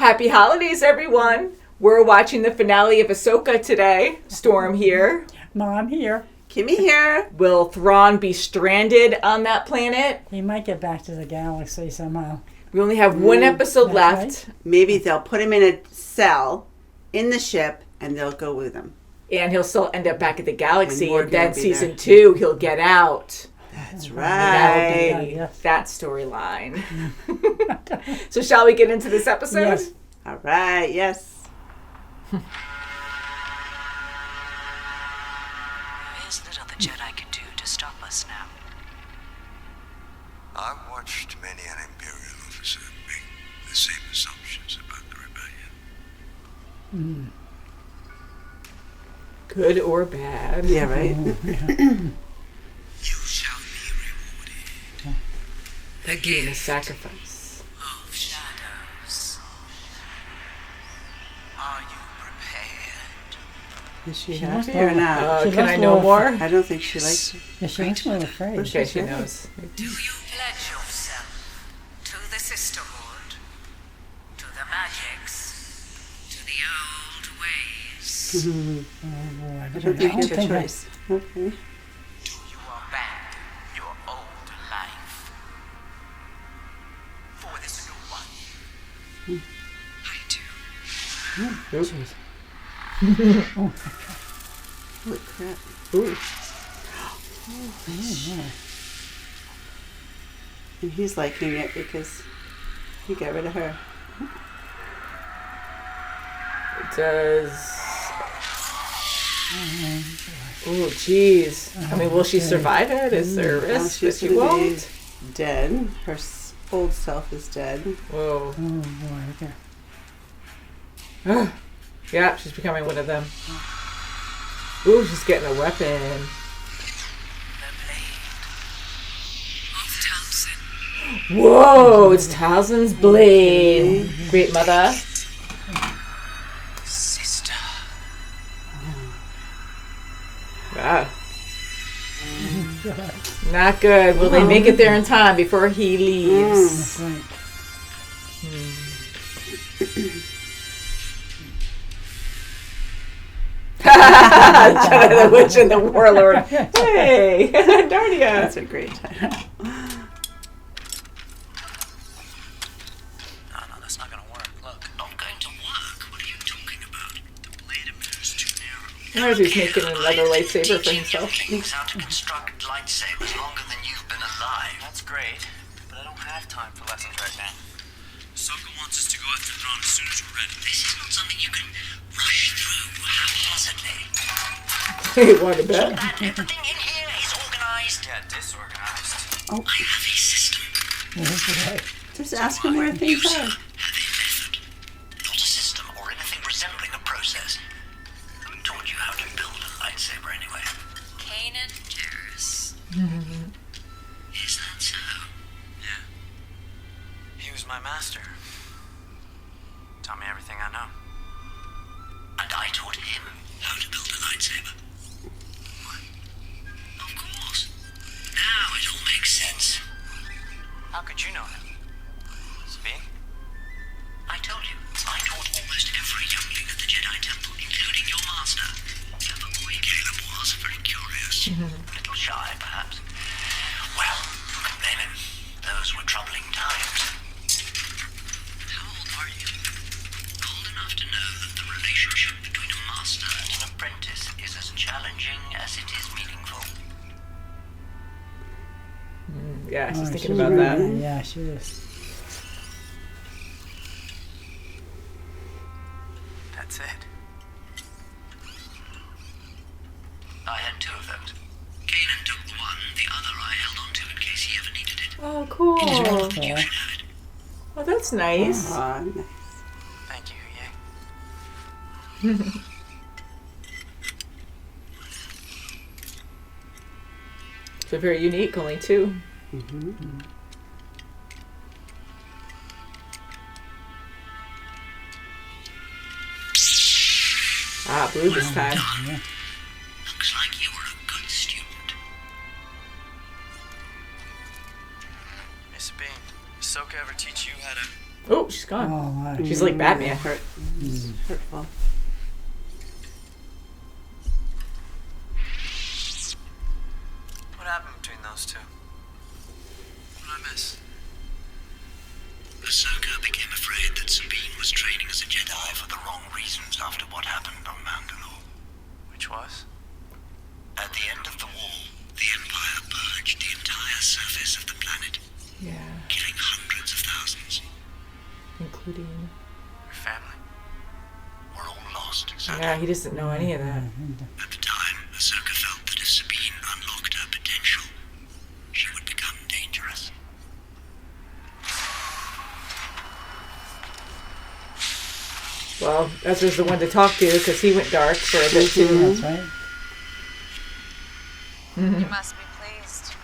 Happy holidays, everyone. We're watching the finale of Ahsoka today. Storm here. Mom here. Kimmy here. Will Thrawn be stranded on that planet? He might get back to the galaxy somehow. We only have one episode left. Right. Maybe they'll put him in a cell in the ship and they'll go with him. And he'll still end up back at the galaxy. And And then will be season there. 2, he'll get out. That's That'll right. be yes. that storyline. So shall we get into this episode? Yes. All right, yes. There's little the Jedi can do to stop us now. I've watched many an Imperial officer make the same assumptions about the rebellion. Good or bad. Yeah, right? You shall be rewarded. Again, a sacrifice. Of shadows. Are you prepared? Is she She must happy or know. not? She Can I must know know. more? I don't think she likes it. Yeah, she looks a little afraid. Okay, she knows. Do you pledge yourself to the Sisterhood, to the magics, to the old ways? Oh, boy. I don't think you have a choice. Okay. Do you abandon your old life for this new one? I do. Oops. Holy crap. Ooh. And he's liking it because he got rid of her. It does. Oh, jeez. I mean, will she survive it? Is there a Now risk that she's she gonna be won't? dead. Her old self is dead. Whoa. Oh, boy. Okay. Yeah, she's becoming one of them. Ooh, she's getting a weapon. The blade of Talcin. Whoa, it's Talzin's blade. Great mother. Sister. Wow. Not good. Will they make it there in time before he leaves? That's right. Jedi the Witch and the Warlord. Hey, Narnia. That's a great title. No, that's not gonna work. Look. Not going to work? What are you talking about? The blade of it is too narrow. I wonder if he's making another lightsaber for himself. Younglings how to construct lightsabers longer than you've been alive. That's great, but I don't have time for lessons right now. Ahsoka wants us to go after Thrawn as soon as we're ready. This is not something you can rush through haphazardly. He wanted that. That everything in here is organized. Yeah, disorganized. Oh, I have a system. just ask him where things are. Have a method. Not a system or anything resembling a process. Who taught you how to build a lightsaber anyway? Kanan Jarrus. Is that so? Yeah. He was my master. Taught me everything I know. And I taught him how to build a lightsaber. Of course. Now it all makes sense. How could you know him? Sabine? I told you, I taught almost every youngling at the Jedi Temple, including your master. The boy Caleb was very curious. A little shy, perhaps. Well, who can blame him? Those were troubling times. How old are you? Old enough to know that the relationship between a master and an apprentice is as challenging as it is meaningful. Yeah, she's Oh, thinking about that. right. Yeah, she is. That's it. I had two of those. Kanan took one, the other I held on to in case he ever needed it. Oh, cool. Yeah. You should have it. Oh, that's nice. Aw, nice. Thank you, Yay. So very unique, only 2. Ah, blue this time. Looks like you were a good student. Hey, Sabine. Ahsoka ever teach you how to... Oh, she's she's gone. Oh, wow. She's like Batman. Hurtful. What happened between those two? What did I miss? Ahsoka became afraid that Sabine was training as a Jedi for the wrong reasons after what happened on Mandalore. Which was? At the end of the war, the Empire purged the entire surface of the planet, Yeah, killing hundreds of thousands. including. Your family? We're all lost, Yeah, sadly. he doesn't know any of that. At the time, Ahsoka felt that if Sabine unlocked her potential, she would become dangerous. Well, Ezra's the one to talk to because he went dark for a bit too. That's right. You must be pleased.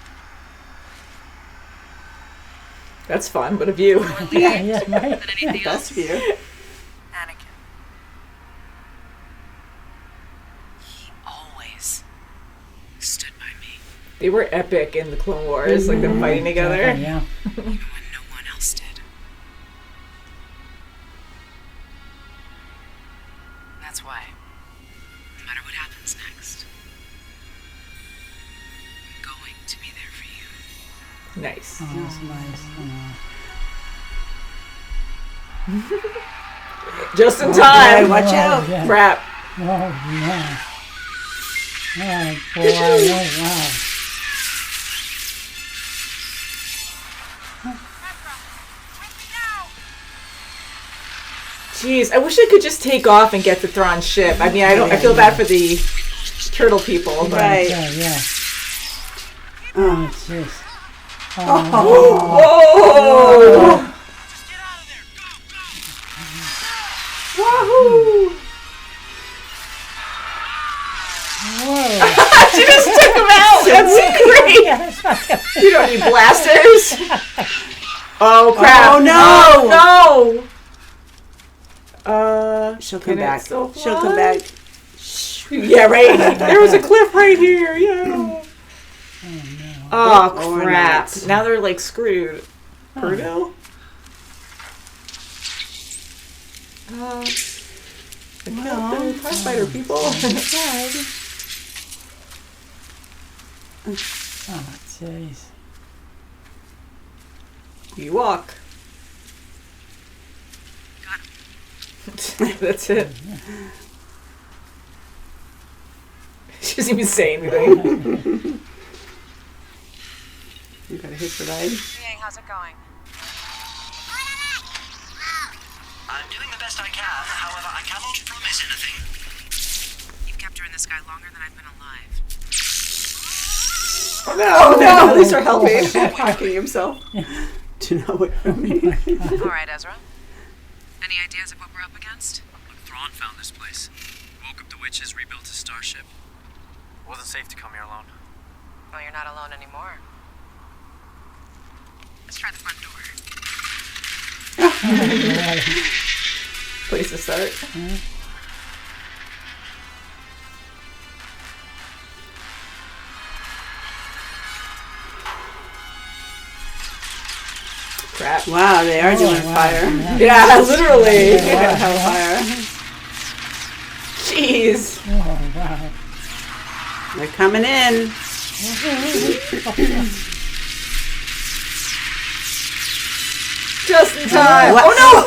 That's fun. What a view. Yeah, yeah, right. Than anything Best else. view. Anakin. He always stood by me, They were epic in the Clone Wars, like them fighting together. Yeah. even when no one else did. That's why, no matter what happens next, I'm going to be there for you. Nice. Oh, that's nice. Just in Hey, time. watch Oh, out. yeah. Crap. Oh, yeah. Oh, boy. Oh, wow. Jeez, I wish I could just take off and get to Thrawn's ship. I mean, I don't. I feel bad for the turtle people, but Right. Yeah, yeah. Oh, jeez. whoa! Wahoo! Whoa. She just took him out. That's great. Yeah, that's fine. You don't need blasters. Oh crap! Oh, no. Oh, no! She'll can come it back. still She'll fly? come back. Yeah, right. There was a cliff right here. Yeah. Oh Or crap! not. Now they're like screwed. Purdue. The TIE fighter people. Oh, jeez. You walk. That's it. She doesn't even say anything. You got a hit for ride. Yang, how's it going? I'm doing the best I can, however, I cannot promise anything. You've kept her in the sky longer than I've been alive. Oh no! No, at least they're helping. Hacking himself. Do not wait for me. All right, Ezra. Any ideas of what we're up against? Look, Thrawn found this place. Woke up the witches, rebuilt his starship. It wasn't safe to come here alone. Well, you're not alone anymore. Let's try the front door. Place to start. Crap. Wow, they are doing wow. fire. Yeah, literally. Hellfire. Jeez. Oh, wow. They're coming in. Just in time. What? Oh no!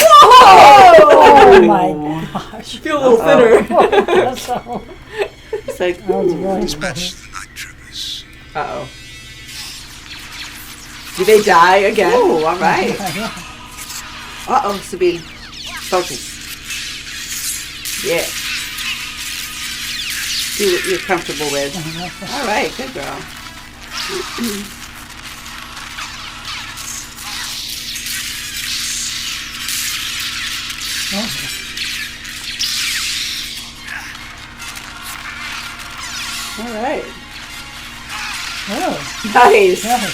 Oh, my gosh. Feel a little thinner. That's so... It's like, That was really Dispatch funny. the night troopers. Uh-oh. Do they die again? oh, all right. Yeah. Uh-oh, Sabine. Focus. Yeah. Do what you're comfortable with. All right, good girl. All right. Oh, Nice. yeah.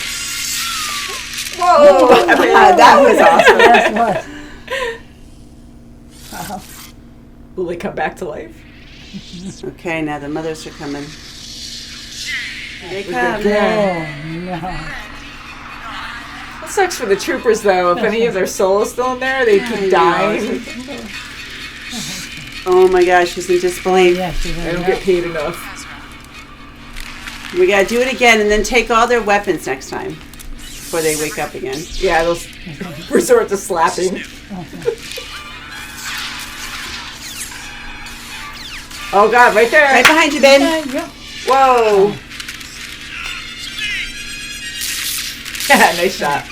Whoa. That was awesome. That's what. Will they come back to life? Okay, now the mothers are coming. They Oh, come. no. It sucks for the troopers, though. If any of their soul is still in there, they keep dying. Oh my gosh, she's in disbelief. Yeah, she's They don't get paid enough. We gotta do it again and then take all their weapons next time before they wake up again. Yeah, they'll resort to slapping. Oh god, right there! Right behind you, babe. Whoa! Nice shot.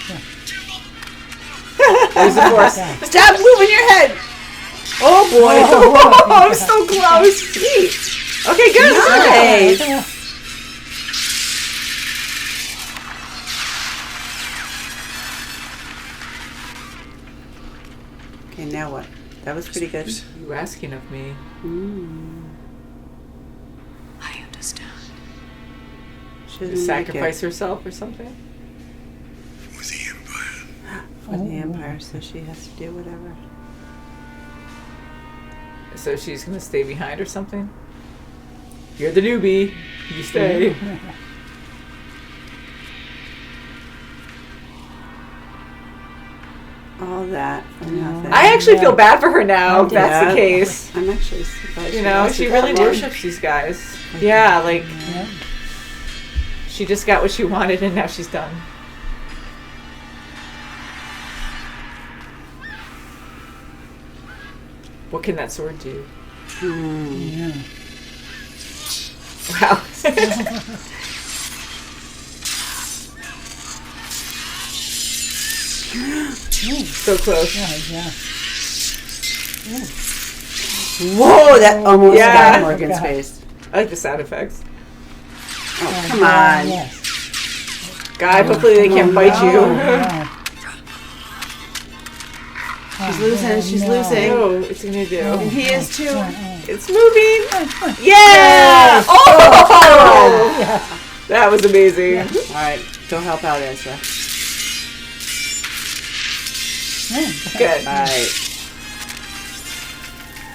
There's the force. Stop moving your head. Oh boy! Oh, I'm so close. Sweet. Okay, good. Nice. Okay, now what? That was pretty good. You asking of me? I understand. She To doesn't like sacrifice it herself or something? For the Empire. for the Empire, so she has to do whatever. So she's gonna stay behind or something? You're the newbie. You stay. All that for nothing. I actually feel bad for her now, if that's Yeah. the case. I'm actually surprised. You know, she really worships these guys. Yeah, like, she just got what she wanted and now she's done. What can that sword do? Yeah. Wow. So close. Yeah. Whoa, that almost Yeah. got Morgan's God. face. I like the sound effects. Oh, come on. Yes. God, hopefully they can't bite you. No. She's losing, she's losing. Oh, it's gonna do. And he is too. It's moving. Yeah! Oh! That was amazing. Alright, go help out Ezra. Good. Alright.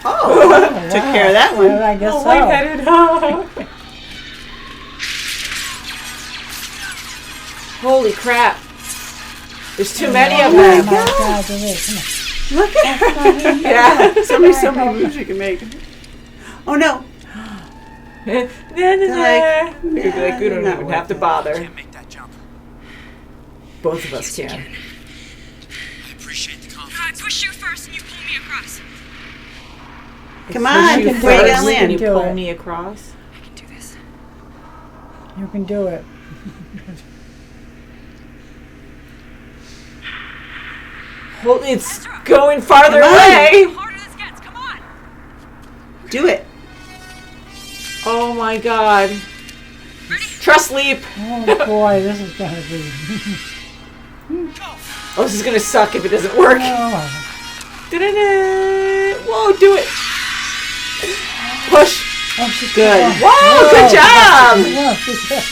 Oh, took care of that Well, one. I guess Oh, so. lightheaded. Holy crap. There's too many of Oh them. my God, there is. Come on. Look at her. Yeah. So many moves you can make. Oh no. You'd be like, we don't not even worth have to it. bother. Can't make that jump. Both of us can. I appreciate the I confidence. push you first and you pull me across. Come on, You you can way do it. down first, and you Do pull it. me across. I can do this. You can do it. It's going farther Come on. away. The harder this gets, come on. Do it. Oh my god. Trust leap. Oh boy, this is gonna be. Oh, this is gonna suck if it doesn't work. Oh, Da-da-da. Whoa, do it. Push. she's Good. Oh, Whoa, good job. Whoa, she's good.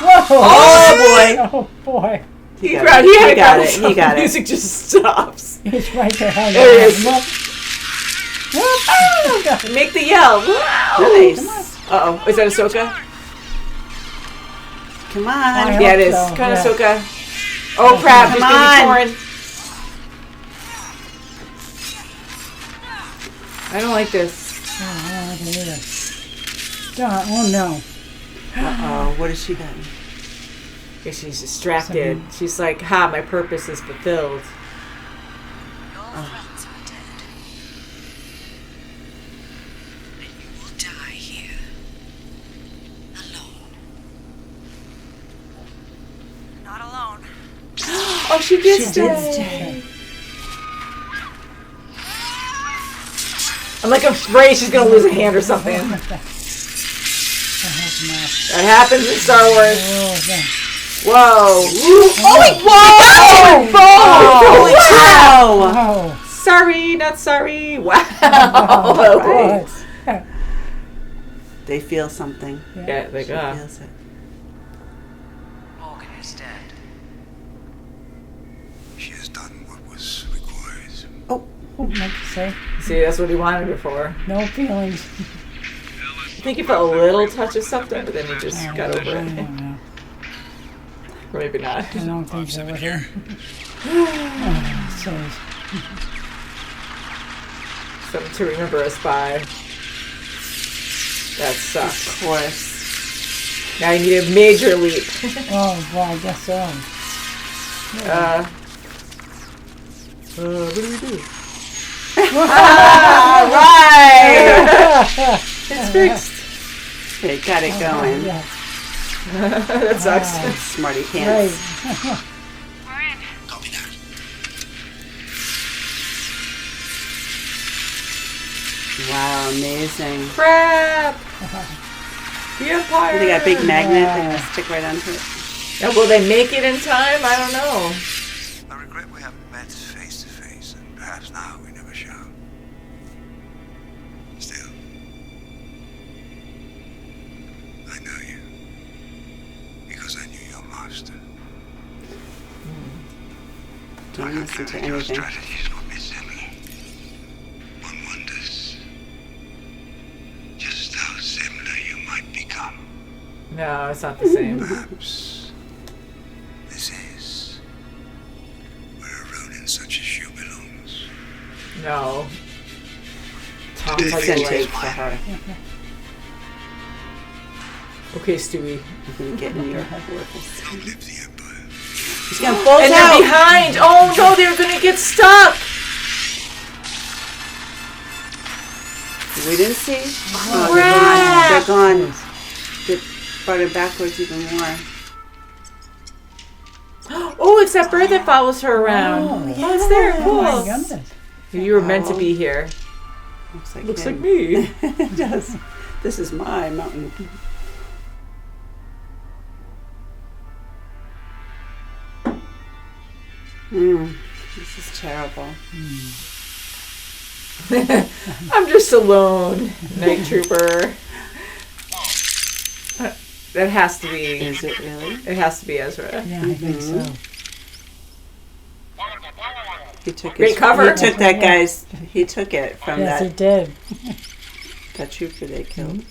Whoa! Oh Oh boy! He got got, it. he had He it got coming, it. so He got the it. music just stops. He's right there. There he is. Whoop. Oh, God. Make the yell. Wow. Nice. Uh-oh. Is that Ahsoka? Come on. I Yeah, it hope is. so, Kind of yeah. Ahsoka. Oh, crap. He's Come going to on. be torn. I don't like this. Oh, I can do this. Oh no! Uh-oh, what has she done? Yeah, she's distracted. She's like, ha, my purpose is fulfilled. Your friends are dead. And you will die here. Alone. Not alone. Oh, she did She stay. did stay. I'm like afraid she's going to lose a hand or something. That happens in Star Wars. Oh, yeah. Whoa. Oh, wait. Whoa. Oh, Holy cow. Oh, Sorry, not sorry. Wow. oh, boy. They feel something. Yeah, like, She feels it. Morgan is dead. She has done what was required. Oh, like you say, see, that's what he wanted her for. no feelings. I think he felt a little touch of something, but then he just got over I it. don't know. Or maybe not. I don't think so. Bob's here. So, Something to remember us by. That sucks. Of course. Now you need a major leap. oh, well, I guess so. What do we do? Right! It's fixed. Okay, got it going. Yeah. That sucks. Smarty Right. pants. We're in. Copy that. Wow, amazing. Crap! The Empire! They got a big magnet they're going to stick right onto it. Yeah, will they make it in time? I don't know. I regret we haven't met face to face, and perhaps now we never shall. Still, I know you because I knew your master. Don't listen to Your anything. strategies will be similar. One wonders just how similar you might become. No, it's not the same. Perhaps this is where a rodent such as you belongs. No. Tom It's Hardy intake like. for her. Okay, Stewie. You can get in your orifice. Long live the Empire. He's going to pull And it they're out. behind! Oh no, they're gonna get stuck! We didn't see. Oh, Crap. they're gone. They brought it backwards even more. Oh, it's that bird that follows her around. Oh, Oh, it's there. Oh, Cool. my goodness. You were meant to be here. Looks Like him. me. It does. This is my mountain. This is terrible. I'm just alone, Night Trooper. That has to be. Is it really? It has to be Ezra. Yeah, I think so. He took Great his, cover. He took that guy's. He took it from Yes, he that did. trooper they killed.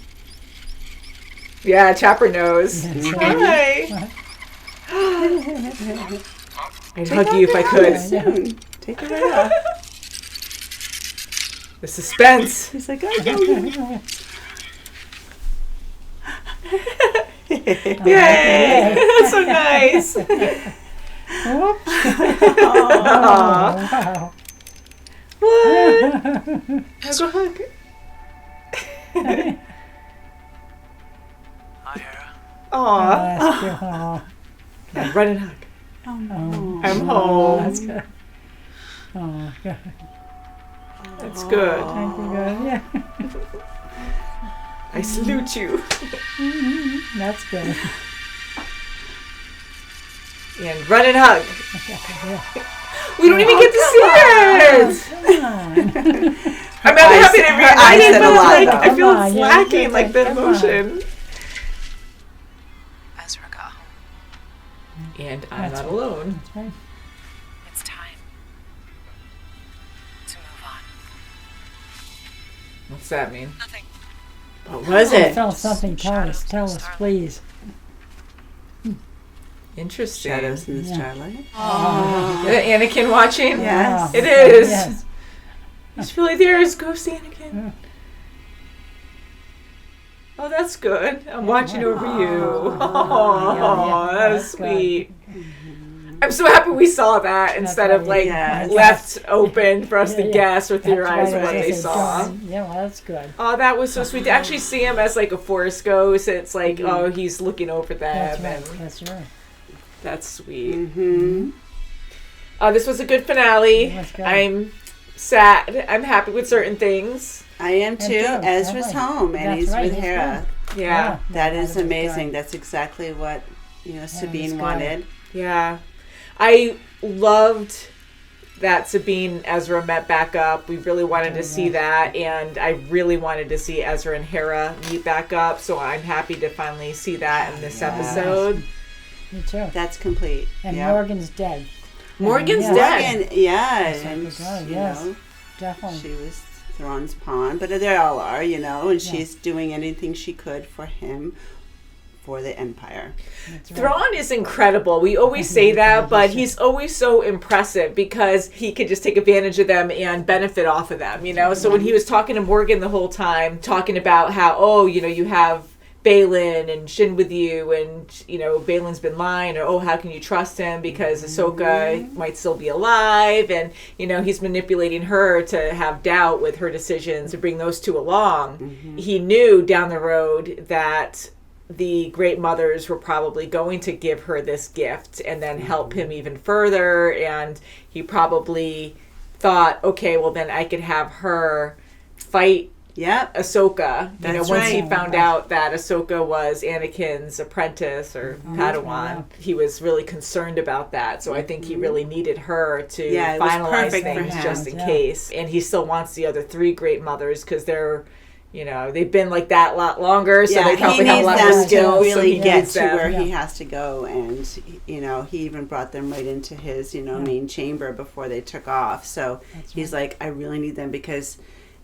Yeah, Chopper knows. Yes, Hi. I'd hug you if I could. Soon. Take it right off. The suspense. He's like, I know you. Yay! That's so nice. Whoops. Aw. Wow. What? I'll go hug. Hi, Hera. Aw. That's good. Oh, Yeah, run and hug. oh, I'm home. that's good. Oh, good. That's good. Thank you, good. Yeah, I salute you. that's good. And run and hug. Yeah. We don't even get to see it. Come on. I'm not eyes- happy to her reunite eyes it, said but a lot, like, though. I feel Come on, it's yeah, lacking, yeah, like the come on. emotion. Ezra got home. And I'm That's not right. alone. That's right. It's time to move on. What's that mean? Nothing. What was Oh, it? tell us something. Tell us, please. Interesting. Shadows in the Yeah. starlight. Anakin watching? Yes. It is. Yes. It's really there. It's Ghost Anakin. Yeah. Oh, that's good. I'm watching over you. Yeah, Oh, yeah, that was that's good. sweet. I'm so happy we saw that instead of right, like yes. left open for us to Yeah, yeah. guess or That's theorize right, what I they said, saw. darn. Yeah, well, that's good. Oh, that was so sweet. To actually see him as like a forest ghost, it's like, oh, he's looking over them. That's right. And That's right. that's sweet. Mm-hmm. This was a good finale. It was good. I'm sad. I'm happy with certain things. I am Me too. too. Ezra's Right. home and That's he's right, with he's Hera. Yeah. That is was amazing. good. That's exactly what Sabine good. wanted. Yeah. I loved that Sabine and Ezra met back up. We really wanted to see that, and I really wanted to see Ezra and Hera meet back up, so I'm happy to finally see that in this episode. Me too. That's complete. And yeah. Morgan's dead. Morgan's Yeah. dead. Morgan, yeah, Yes, I and forgot, you yes. know, Definitely. she was Thrawn's pawn, but they all are, and she's doing anything she could for him, for the Empire. Thrawn is incredible. We always say that, but he's always so impressive because he could just take advantage of them and benefit off of them, you know? So when he was talking to Morgan the whole time, talking about how, you have Balin and Shin with you, and Balin's been lying, or how can you trust him because Ahsoka might still be alive, and he's manipulating her to have doubt with her decisions to bring those two along. He knew down the road that the Great Mothers were probably going to give her this gift and then help him even further, and he probably thought, okay, well then I could have her fight Ahsoka. Once he found out that Ahsoka was Anakin's apprentice or Padawan, he was really concerned about that. So I think he really needed her to finalize things just in case. And he still wants the other 3 Great Mothers because they're, they've been like that a lot longer, so they probably have a lot more skills. To really get to them. where he has to go, and he even brought them right into his main chamber before they took off. So he's like, I really need them because.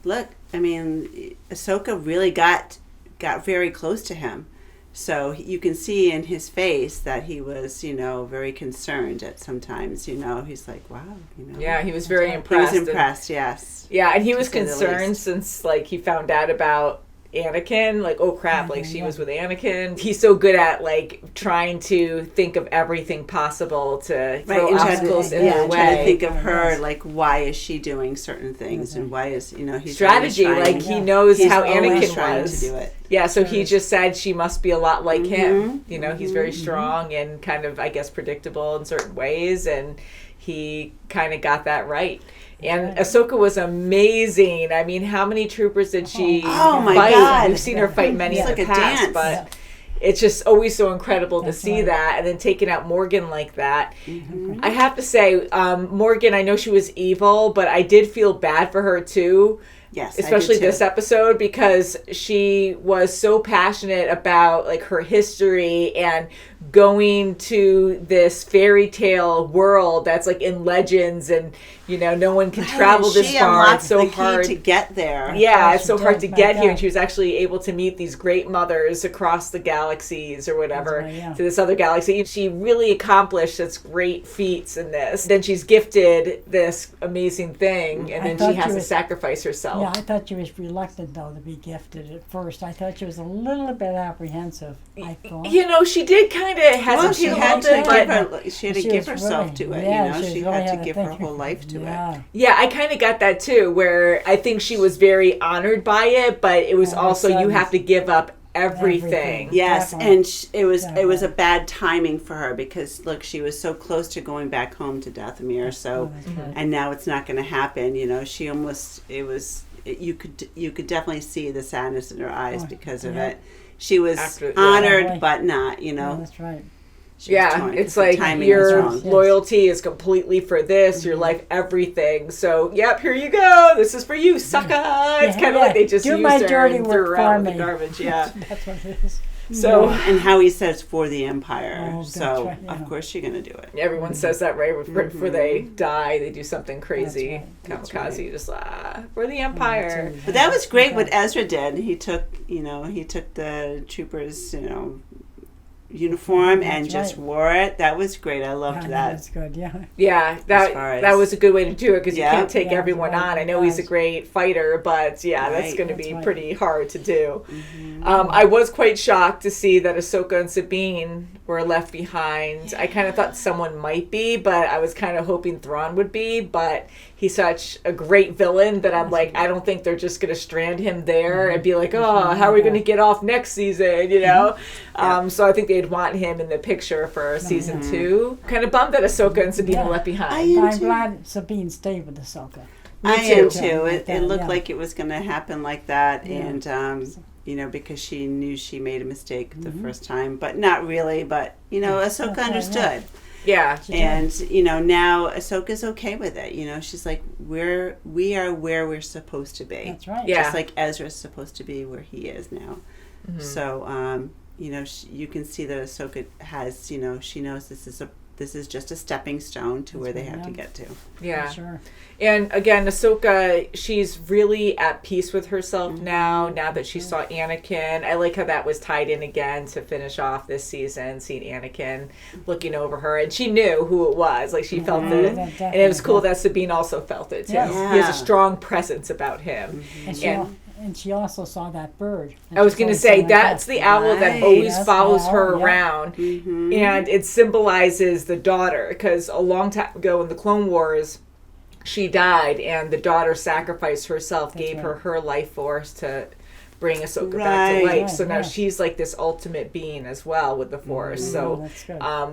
Look, I mean, Ahsoka really got very close to him. So you can see in his face that he was, very concerned at sometimes, he's like, wow, Yeah, he was very impressed. He was impressed, yes. Yeah, and he was concerned since, he found out about Anakin, oh crap, she was with Anakin. He's so good at trying to think of everything possible to throw obstacles in their way. Trying to think of her, why is she doing certain things, and why is he's strategy, he knows how Anakin trying was to do it. Yeah, so he just said she must be a lot like him. He's very strong and kind of, I guess, predictable in certain ways, and he kind of got that right. And Ahsoka was amazing. I mean, how many troopers did she fight? God. We've seen her fight many in the past, but it's just always so incredible to see that. And then taking out Morgan like that. I have to say, Morgan, I know she was evil, but I did feel bad for her too. Yes, especially this episode, because she was so passionate about her history and going to this fairy tale world that's in legends, and no one can travel this far. It's so hard to get there. Yeah, it's so hard to get here, and she was actually able to meet these great mothers across the galaxies or whatever to this other galaxy. She really accomplished such great feats in this. Then she's gifted this amazing thing, and then she has to sacrifice herself. Yeah, I thought she was reluctant, though, to be gifted at first. I thought she was a little bit apprehensive, I thought. She did kind of hesitate a little bit, but she had to give herself to it, she had to give her whole life to it. Yeah, I kind of got that too, where I think she was very honored by it, but it was also you have to give up everything. Yes, definitely. And it was a bad timing for her because look, she was so close to going back home to Dathomir, and now it's not going to happen. She almost you could definitely see the sadness in her eyes because of it. She was honored, but not. Yeah, that's right. It's your loyalty is completely for this, your life, everything. So, yep, here you go. This is for you, sucker. It's kind of like they just used her and threw her out with the garbage. Yeah, that's what it is. So, and how he says for the Empire. So, of course, you're going to do it. Everyone says that right before they die. They do something crazy. Kamikaze, just for the Empire. But that was great what Ezra did. He took the troopers, uniform and just wore it. That was great. I loved that. That's good. Yeah, that was a good way to do it because you can't take everyone on. I know he's a great fighter, but that's going to be pretty hard to do. I was quite shocked to see that Ahsoka and Sabine were left behind. I kind of thought someone might be, but I was kind of hoping Thrawn would be, but he's such a great villain that I'm like, I don't think they're just going to strand him there and be like, how are we going to get off next season, So I think they'd want him in the picture for season 2. Kind of bummed that Ahsoka and Sabine were left behind. I'm glad Sabine stayed with Ahsoka. I am too. It looked like it was going to happen like that, and because she knew she made a mistake the first time, but not really. But Ahsoka understood. Yeah, and now Ahsoka's okay with it. She's like, we are where we're supposed to be. That's right. Just like Ezra's supposed to be where he is now. So you can see that Ahsoka has, she knows this is a this is just a stepping stone to where they have to get to. Yeah. Sure. And again, Ahsoka, she's really at peace with herself now that she saw Anakin. I like how that was tied in again to finish off this season, seeing Anakin looking over her. And she knew who it was. Like, she felt it. And it was cool that Sabine also felt it, too. Yes. He has a strong presence about him. And she also saw that bird. I was going to say, that's the owl that always follows her around. And it symbolizes the daughter. Because a long time ago in the Clone Wars, she died, and the daughter sacrificed herself, gave her life force to bring Ahsoka back to life. So now she's like this ultimate being as well with the Force. So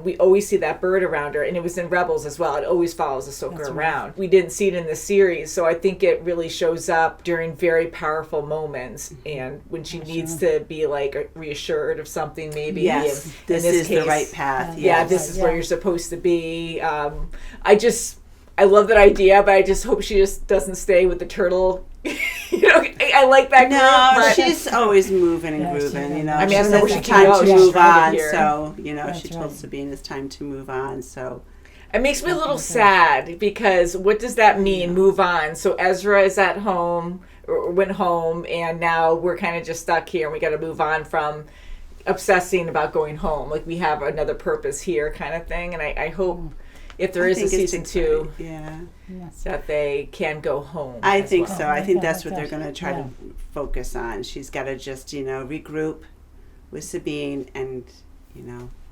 we always see that bird around her, and it was in Rebels as well. It always follows Ahsoka around. We didn't see it in the series, so I think it really shows up during very powerful moments, and when she needs to be like reassured of something, maybe. Yes, in this this is case, the right path. Yeah, this is where you're supposed to be. I love that idea, but I just hope she just doesn't stay with the turtle. I like that group. No, but she's always moving and grooving, I mean, I don't know where she time can go. to She's move on. here. So, she told Sabine it's time to move on. So it makes me a little sad, because what does that mean, move on? So Ezra is at home, or went home, and now we're kind of just stuck here, and we got to move on from obsessing about going home. Like, we have another purpose here kind of thing, and I hope... if there is a season 2, that they can go home. I think so. I think that's what they're going to try to focus on. She's got to just, regroup with Sabine and,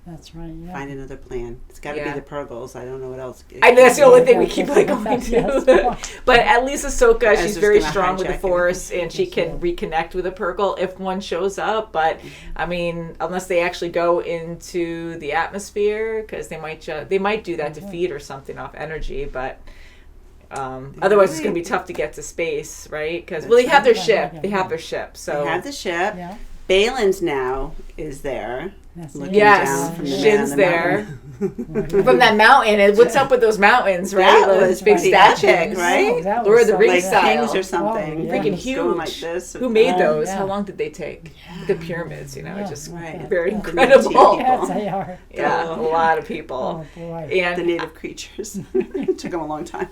that's right. Yeah. Find another plan. It's got to be the Purgles. I don't know what else. I know that's the only thing we keep going to. But at least Ahsoka, she's very strong with the Force, and she can reconnect with a Purgle if one shows up. But I mean, unless they actually go into the atmosphere, because they might do that to feed or something off energy. But otherwise, it's going to be tough to get to space, right? Because they have their ship. They have their ship. So they have the ship. Yeah. Balin's now is there. Yes, Shin's there. From that mountain. And what's up with those mountains, right? Those big statues, right? Lord of the Rings style. Kings or something. Freaking huge. Like this. Who made those? How long did they take? The pyramids, just very incredible. Yes, they are. Yeah, a lot of people. Oh, boy. And the native creatures. It took them a long time.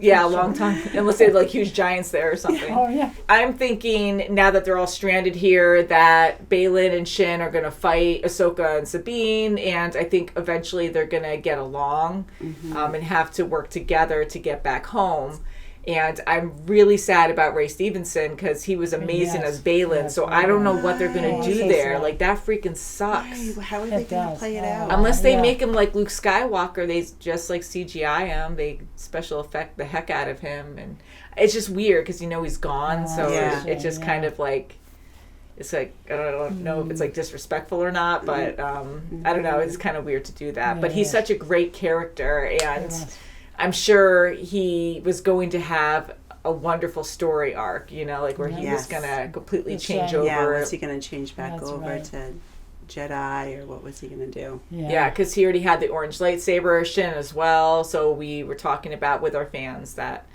Yeah, a long time. Unless they had like huge giants there or something. Oh, yeah. I'm thinking, now that they're all stranded here, that Balin and Shin are going to fight Ahsoka and Sabine, and I think eventually they're going to get along and have to work together to get back home. And I'm really sad about Ray Stevenson, because he was amazing as Balin, so I don't know what they're going to do there. Like, that freaking sucks. How are they going to play it out? Unless they make him like Luke Skywalker, they just like CGI him, they special effect the heck out of him, and it's just weird because he's gone, so it's just kind of like, it's like, I don't know if it's like disrespectful or not, but I don't know, it's kind of weird to do that. But he's such a great character, and I'm sure he was going to have a wonderful story arc, like where he was going to completely change over. Yeah, was he going to change back over to Jedi, or what was he going to do? Yeah, because he already had the orange lightsaber, Shin as well, so we were talking about with our fans that,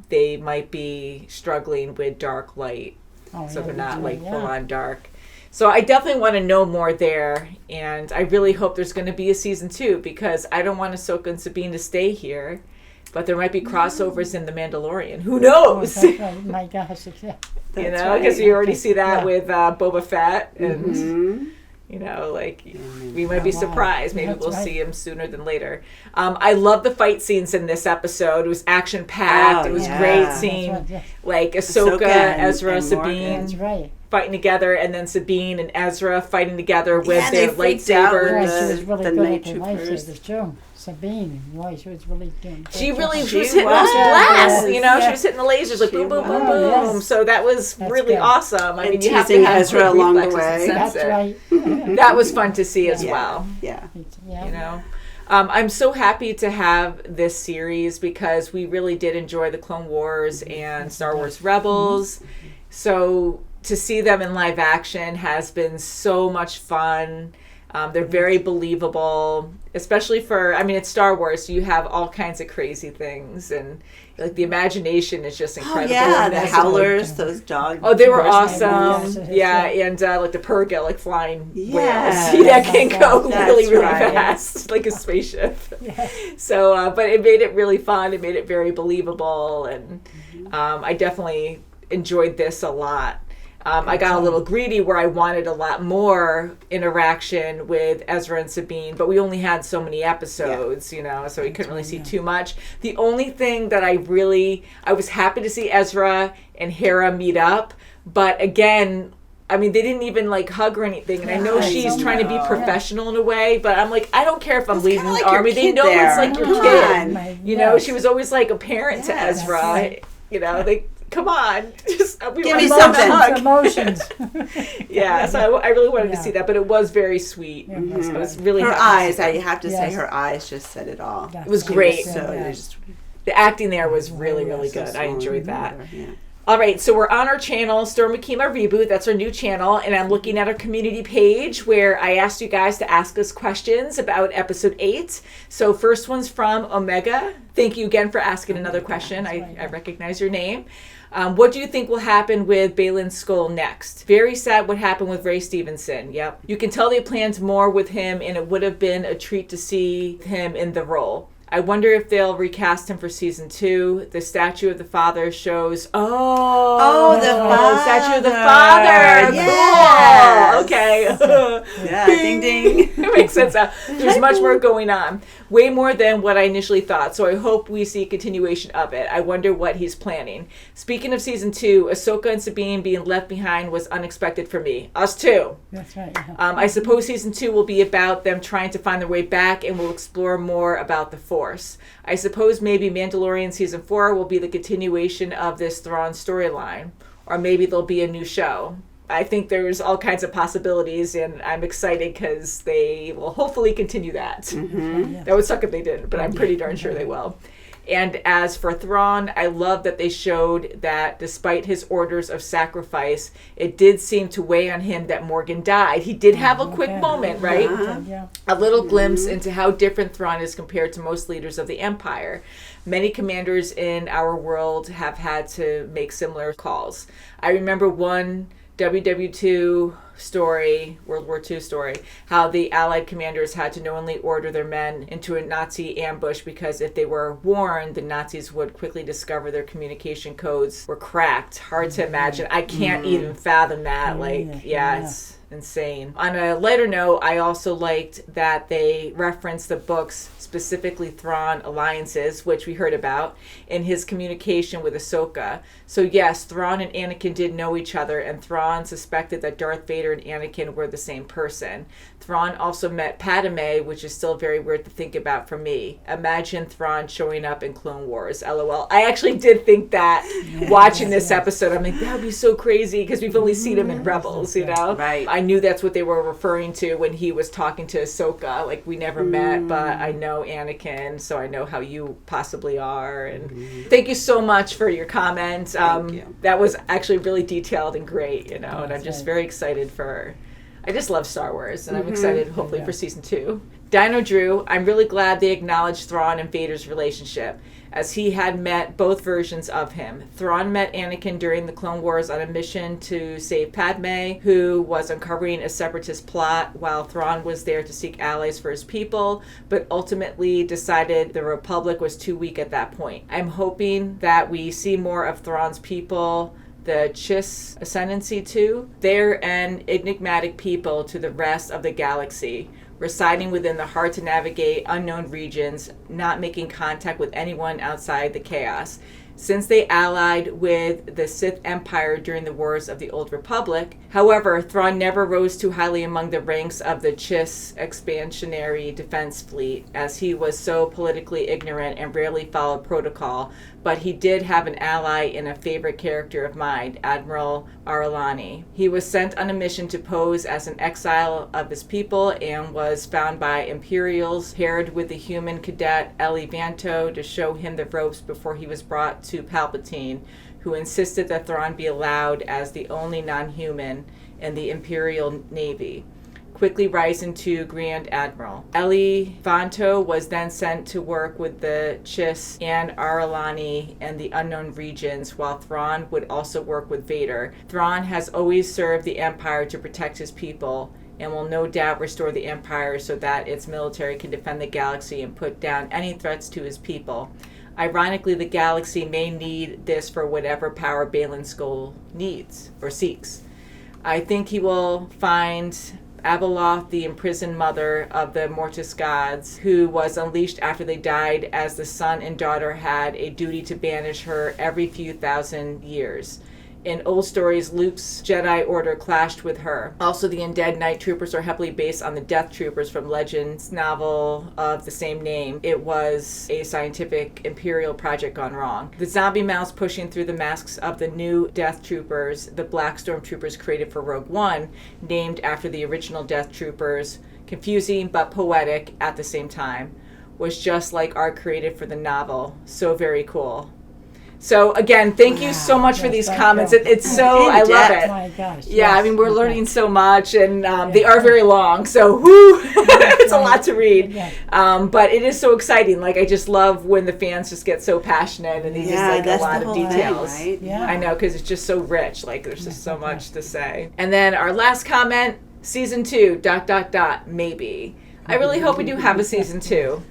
they might be struggling with dark light. So they're not like full on dark. So I definitely want to know more there, and I really hope there's going to be a season 2, because I don't want Ahsoka and Sabine to stay here, but there might be crossovers in The Mandalorian. Who knows? Oh, my gosh, yeah. Because you already see that with Boba Fett, and we might be surprised. Maybe we'll see him sooner than later. I love the fight scenes in this episode. It was action packed. It was great seeing like Ahsoka, Ezra, and Sabine fighting together, and then Sabine and Ezra fighting together with their lightsabers. She was really good at the lightsabers too. Sabine, she was really doing. She was hitting those blasts. She was hitting the lasers like boom, boom, boom, boom. Yes. So that was really awesome. I mean, you have to teasing have Ezra along the way. That's right. That was fun to see as well. Yeah. I'm so happy to have this series, because we really did enjoy the Clone Wars and Star Wars Rebels. So to see them in live action has been so much fun. They're very believable, especially for, it's Star Wars, so you have all kinds of crazy things, and like the imagination is just incredible. Yeah, And the that's- howlers, those dogs. Oh, they were horsemen. awesome. Yes, Yeah, and like the Purga, like flying Yes. whales. See, that can go That's really, really right. fast, like a spaceship. Yeah. So, but it made it really fun. It made it very believable, and I definitely enjoyed this a lot. I got a little greedy where I wanted a lot more interaction with Ezra and Sabine, but we only had so many episodes, so we couldn't really see too much. The only thing that I was happy to see Ezra and Hera meet up, but again, I mean, they didn't even like hug or anything, and I know she's trying to be professional in a way, but I'm like, I don't care if I'm leading like the your army. They kid know there. it's like your Come kid. on. Yes. She was always like a parent to Yes. Ezra. Right. They come on, just we Give want me to something. hug. Emotions. Yeah, so I really wanted to Yeah. see that, but it was very sweet. Yeah, I was really Her happy to eyes, see I that. have to say, Yes. her eyes just said it all. Yeah. It was She great. was So good, yeah. they just The acting there was really, really so good. I strong. enjoyed that. Yeah. All right, so we're on our channel, Storm Akima Reboot. That's our new channel, and I'm looking at our community page where I asked you guys to ask us questions about episode 8. So first one's from Omega. Thank you again for asking another question. I recognize your name. What do you think will happen with Baylan Skoll next? Very sad what happened with Ray Stevenson. Yep. You can tell they planned more with him, and it would have been a treat to see him in the role. I wonder if they'll recast him for season 2. The statue of the father shows. Oh, the father. Statue of the father. Yes. Cool. Okay. Yeah, ding ding. It makes sense. There's much more going on. Way more than what I initially thought. So I hope we see a continuation of it. I wonder what he's planning. Speaking of season 2, Ahsoka and Sabine being left behind was unexpected for me. Us too. That's right. Yeah. I suppose season 2 will be about them trying to find their way back, and we'll explore more about the Force. I suppose maybe Mandalorian season 4 will be the continuation of this Thrawn storyline, or maybe there'll be a new show. I think there's all kinds of possibilities, and I'm excited because they will hopefully continue that. Yeah. That would suck if they didn't, but I'm pretty darn sure they will. And as for Thrawn, I love that they showed that despite his orders of sacrifice, it did seem to weigh on him that Morgan died. He did have a quick moment, right? Yeah. A little glimpse into how different Thrawn is compared to most leaders of the Empire. Many commanders in our world have had to make similar calls. I remember one WW2 story, World War II story, how the Allied commanders had to knowingly order their men into a Nazi ambush because if they were warned, the Nazis would quickly discover their communication codes were cracked. Hard to imagine. I can't even fathom that. It's insane. On a lighter note, I also liked that they referenced the books, specifically Thrawn Alliances, which we heard about, in his communication with Ahsoka. So yes, Thrawn and Anakin did know each other, and Thrawn suspected that Darth Vader and Anakin were the same person. Thrawn also met Padme, which is still very weird to think about for me. Imagine Thrawn showing up in Clone Wars, LOL. I actually did think that watching this episode. I'm like, that would be so crazy because we've only seen him in Rebels, Right. I knew that's what they were referring to when he was talking to Ahsoka. Like, we never met, but I know Anakin, so I know how you possibly are. And thank you so much for your comment. Thank you. That was actually really detailed and great, and I'm just very excited for... I just love Star Wars, and I'm excited, hopefully, for season 2. Dino Drew, I'm really glad they acknowledged Thrawn and Vader's relationship, as he had met both versions of him. Thrawn met Anakin during the Clone Wars on a mission to save Padme, who was uncovering a separatist plot, while Thrawn was there to seek allies for his people, but ultimately decided the Republic was too weak at that point. I'm hoping that we see more of Thrawn's people, the Chiss Ascendancy too. They're an enigmatic people to the rest of the galaxy, residing within the hard-to-navigate unknown regions, not making contact with anyone outside the chaos. Since they allied with the Sith Empire during the Wars of the Old Republic, however, Thrawn never rose too highly among the ranks of the Chiss Expansionary Defense Fleet, as he was so politically ignorant and rarely followed protocol, but he did have an ally in a favorite character of mine, Admiral Aralani. He was sent on a mission to pose as an exile of his people and was found by Imperials, paired with the human cadet Ellie Vanto to show him the ropes before he was brought to Palpatine, who insisted that Thrawn be allowed as the only non-human in the Imperial Navy. quickly rising to Grand Admiral. Eli Vanto was then sent to work with the Chiss and Aralani and the Unknown Regions, while Thrawn would also work with Vader. Thrawn has always served the Empire to protect his people, and will no doubt restore the Empire so that its military can defend the galaxy and put down any threats to his people. Ironically, the galaxy may need this for whatever power Baylan Skoll needs or seeks. I think he will find Abeloth, the imprisoned mother of the Mortis gods, who was unleashed after they died, as the son and daughter had a duty to banish her every few thousand years. In old stories, Luke's Jedi Order clashed with her. Also, the undead Night Troopers are heavily based on the Death Troopers from Legends novel of the same name. It was a scientific Imperial project gone wrong. The zombie mouse pushing through the masks of the new Death Troopers, the Black Stormtroopers created for Rogue One, named after the original Death Troopers, confusing but poetic at the same time, was just like art created for the novel. So very cool. So again, thank you so much for these comments. It's so, I love it. My gosh. Yeah, yes, I mean, we're learning so much, and they are very long, so whoo, it's a lot to read. Yeah. But it is so exciting. Like, I just love when the fans just get so passionate, and they just like a lot of details. Thing, right? Yeah. I know, because it's just so rich. Like, there's just so much to say. And then our last comment, season 2, ... maybe. I really hope we do have a season 2.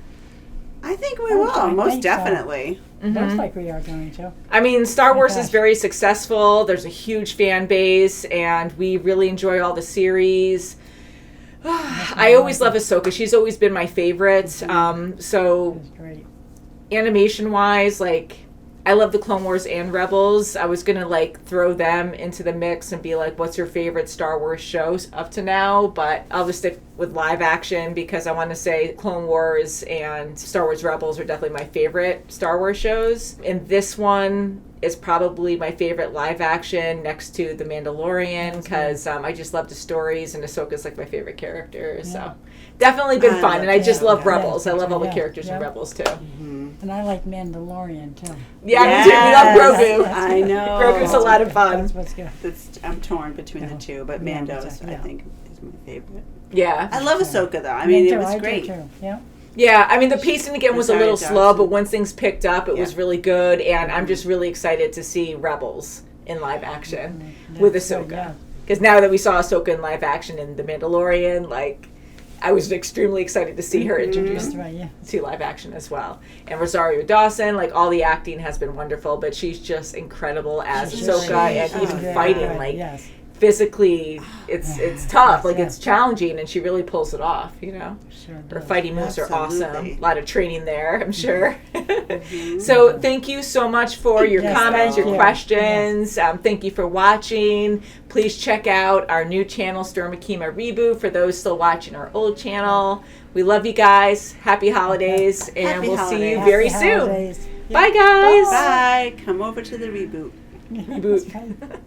I think we will, most definitely. Looks like we are going to. I mean, Star Wars is very successful. There's a huge fan base, and we really enjoy all the series. I always love Ahsoka. She's always been my favorite. So, That's great. animation-wise, like, I love the Clone Wars and Rebels. I was gonna like throw them into the mix and be like, what's your favorite Star Wars shows up to now? But I'll just stick with live action because I want to say Clone Wars and Star Wars Rebels are definitely my favorite Star Wars shows. And this one is probably my favorite live action next to The Mandalorian, because I just love the stories, and Ahsoka's like my favorite character. Yeah. So definitely been fun. And I just love Rebels. I love all the Yeah. characters in Yeah. Rebels too. And I like Mandalorian too. Yeah, me too. We love Grogu. I know. Grogu's a lot of fun. That's what's good. I'm torn between the two, but Yeah, Mando's, yeah. I think, is my favorite. Yeah. I love Ahsoka, though. I mean, it was I do great. too. Yeah. Yeah, I mean, the pacing again was a little Rosario slow, Dawson. but once things picked up, it was Yeah. really good, and I'm just really excited to see Rebels in live action with That's good, Ahsoka. yeah. Because now that we saw Ahsoka in live action in The Mandalorian, like, I was extremely excited to see her introduced That's right, yeah. to live action as well. And Rosario Dawson, like, all the acting has been wonderful, but she's just incredible as She's Ahsoka, really and good. even Yeah, fighting, right, like, yes. physically, it's tough, like, Yeah. it's challenging, and she really pulls it off, you know? Sure Her does. fighting moves are awesome. Absolutely. A lot of training there, I'm sure. So thank you so much for your Yes, comments, thank your you. questions. Thank you for watching. Please check out our new channel, Storm Akima Reboot, for those still watching our old channel. We love you guys. Happy holidays, and Happy we'll see you holidays. very Happy soon. holidays. Bye, guys. Bye. Come over to the reboot. Reboot.